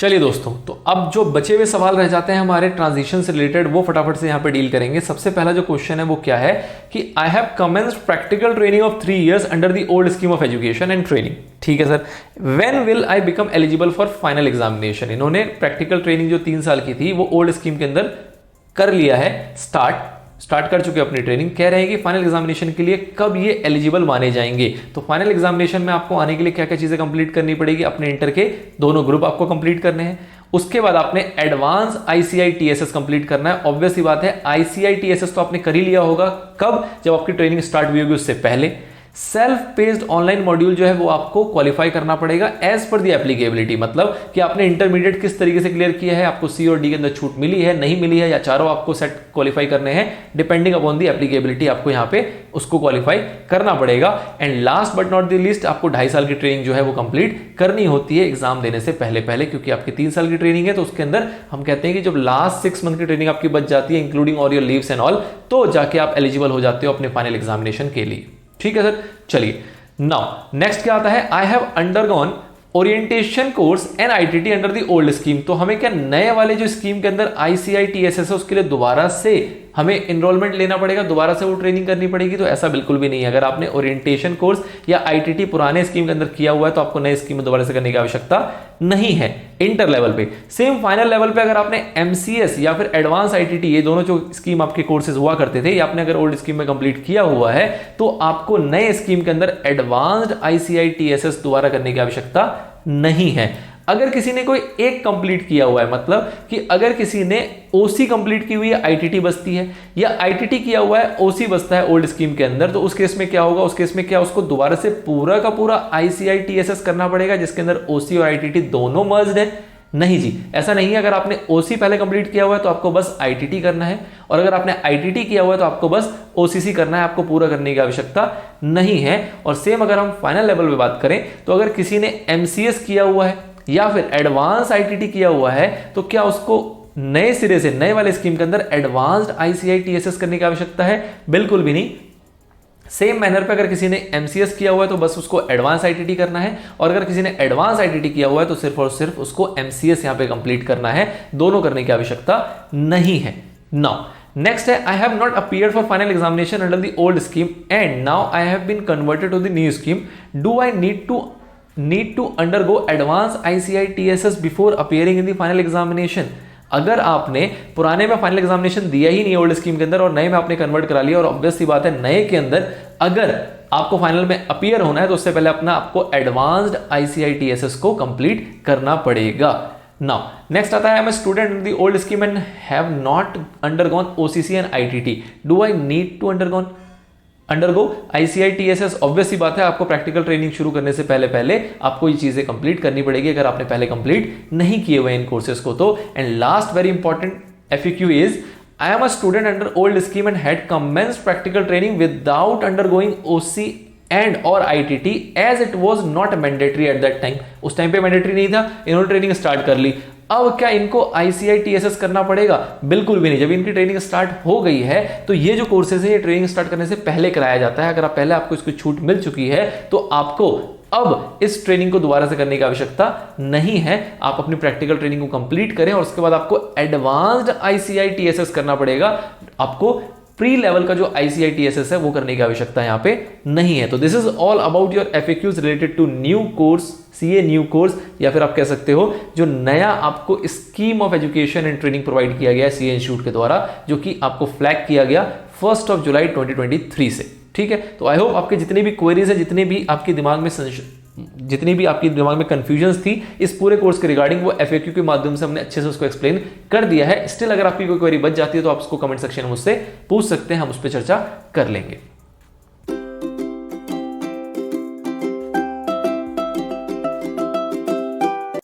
चलिए दोस्तों, तो अब जो बचे हुए सवाल रह जाते हैं हमारे ट्रांजिशन से रिलेटेड, वो फटाफट से यहाँ पे डील करेंगे। सबसे पहला जो क्वेश्चन है वो क्या है कि I have commenced practical training of 3 years under the old scheme of education and training. ठीक है sir, when will I become eligible for final examination. इन्होंने प्रैक्टिकल ट्रेनिंग जो 3 साल की थी वो ओल्ड स्कीम के अंदर कर लिया है, स्टार्ट कर चुके अपनी ट्रेनिंग। कह रहे हैं कि फाइनल एग्जामिनेशन के लिए कब ये एलिजिबल माने जाएंगे। तो फाइनल एग्जामिनेशन में आपको आने के लिए क्या क्या चीजें कंप्लीट करनी पड़ेगी, अपने इंटर के दोनों ग्रुप आपको कंप्लीट करने हैं। उसके बाद आपने एडवांस आईसीआई टीएसएस कंप्लीट करना है। ऑब्वियस ही बात है, आईसीआई टीएसएस तो आपने कर ही लिया होगा, कब, जब आपकी ट्रेनिंग स्टार्ट हुई होगी उससे पहले। सेल्फ पेस्ड ऑनलाइन मॉड्यूल जो है वो आपको क्वालिफाई करना पड़ेगा एज पर दी एप्लीकेबिलिटी, मतलब कि आपने इंटरमीडिएट किस तरीके से क्लियर किया है, आपको सी और डी के अंदर छूट मिली है, नहीं मिली है, या चारों आपको सेट क्वालिफाई करने हैं, डिपेंडिंग अपॉन दी एप्लीकेबिलिटी आपको यहाँ पे उसको क्वालिफाई करना पड़ेगा। And last but not the least, आपको 2.5 साल की ट्रेनिंग जो है वो कंप्लीट करनी होती है एग्जाम देने से पहले क्योंकि आपकी 3 साल की ट्रेनिंग है। तो उसके अंदर हम कहते हैं कि जब लास्ट 6 मंथ की ट्रेनिंग आपकी बच जाती है including all your leaves and all, तो जाके आप एलिजिबल हो जाते हो अपने फाइनल एग्जामिनेशन के लिए। ठीक है सर, चलिए नाउ नेक्स्ट क्या आता है, I have undergone orientation course and ITT under the old scheme. तो हमें क्या नए वाले जो स्कीम के अंदर आईसीआई टीएसएस है उसके लिए दोबारा से हमें एनरोलमेंट लेना पड़ेगा, दोबारा से वो ट्रेनिंग करनी पड़ेगी। तो ऐसा बिल्कुल भी नहीं है। अगर आपने ओरिएंटेशन कोर्स या आईटीटी पुराने स्कीम के अंदर किया हुआ है तो आपको नए स्कीम में दोबारा से करने की आवश्यकता नहीं है। इंटर लेवल पे सेम, फाइनल लेवल पे अगर आपने एमसीएस या फिर एडवांस आईटीटी, ये दोनों जो स्कीम आपके कोर्सेज हुआ करते थे, या आपने अगर ओल्ड स्कीम में कंप्लीट किया हुआ है तो आपको नए स्कीम के अंदर एडवांस्ड आईसीआई टीएसएस दोबारा करने की आवश्यकता नहीं है। अगर किसी ने कोई एक कंप्लीट किया हुआ है, मतलब कि अगर किसी ने ओसी कंप्लीट की हुई है, आईटीटी बचती है, या आईटीटी किया हुआ है, ओसी बचता है ओल्ड स्कीम के अंदर, तो उस केस में क्या होगा, उस केस में क्या उसको दोबारा से पूरा का पूरा आईसीआई टीएसएस करना पड़ेगा जिसके अंदर ओसी और आईटीटी दोनों मर्ज्ड है। नहीं जी, ऐसा नहीं है। अगर आपने ओसी पहले कंप्लीट किया हुआ है तो आपको बस आईटीटी करना है, और अगर आपने आईटीटी किया हुआ है तो आपको बस ओसीसी करना है, आपको पूरा करने की आवश्यकता नहीं है। और सेम अगर हम फाइनल लेवल पे बात करें तो अगर किसी ने एमसीएस किया हुआ है या फिर एडवांस आईटीटी किया हुआ है तो क्या उसको नए सिरे से, नए वाले स्कीम के अंदर एडवांस्ड आईसीआई टीएसएस करने की आवश्यकता है? बिल्कुल भी नहीं। सेम मैनर पे अगर किसी ने एमसीएस किया हुआ है तो बस उसको एडवांस आईटीटी करना है, और अगर किसी ने एडवांस आईटीटी किया हुआ है तो सिर्फ और सिर्फ उसको एमसीएस यहां पे कंप्लीट करना है, दोनों करने की आवश्यकता नहीं है। नाउ नेक्स्ट है, I have not appeared for final examination under the old scheme and now I have been converted to the new scheme, do I need to undergo advance ICITSS before appearing in the final examination. अगर आपने पुराने में final examination दिया ही नहीं old scheme के अंदर और नए में आपने कन्वर्ट करा लिया, और ऑब्वियस सी बात है नए के अंदर अगर आपको फाइनल में अपीयर होना है तो उससे पहले अपना आपको एडवांस्ड आईसीआई टीएसएस को कंप्लीट करना पड़ेगा। नाउ नेक्स्ट आता है, I am a student in the old scheme and have not undergone OCC and ITT, do I need to undergo ICI TSS. Obvious सी बात है, आपको प्रैक्टिकल ट्रेनिंग शुरू करने से पहले आपको ये चीजें कंप्लीट करनी पड़ेगी अगर आपने पहले कंप्लीट नहीं किए हुए इन कोर्सेज को तो। And last very important FAQ is, I am a student under old scheme and had commenced practical training without undergoing OC and और ITT as it was not mandatory at that time. उस time पे mandatory नहीं था, इन्होंने training start कर ली। अब क्या इनको आईसीआई टीएसएस करना पड़ेगा? बिल्कुल भी नहीं। जब इनकी ट्रेनिंग स्टार्ट हो गई है तो ये जो कोर्सेज है ये ट्रेनिंग स्टार्ट करने से पहले कराया जाता है। अगर आप पहले आपको इसकी छूट मिल चुकी है तो आपको अब इस ट्रेनिंग को दोबारा से करने की आवश्यकता नहीं है। आप अपनी प्रैक्टिकल ट्रेनिंग को कंप्लीट करें और उसके बाद आपको एडवांस्ड आईसीआई टीएसएस करना पड़ेगा। आपको प्री लेवल का जो आईसीआई टीएसएस है वो करने की आवश्यकता यहां पे नहीं है। तो this is all about your FAQs related to new course, CA new course, या फिर आप कह सकते हो जो नया आपको scheme of education and training provide किया गया है सीए इंस्टीट्यूट के द्वारा, जो कि आपको फ्लैग किया गया 1 जुलाई 2023 से। ठीक है, तो आई होप आपके जितने भी क्वेरीज है, जितने भी आपके दिमाग में कंफ्यूजन्स थी इस पूरे कोर्स के रिगार्डिंग, वो एफएक्यू के माध्यम से हमने अच्छे से उसको एक्सप्लेन कर दिया है। स्टिल अगर आपकी कोई क्वेरी बच जाती है तो आप उसको कमेंट सेक्शन में मुझसे पूछ सकते हैं, हम उस पर चर्चा कर लेंगे।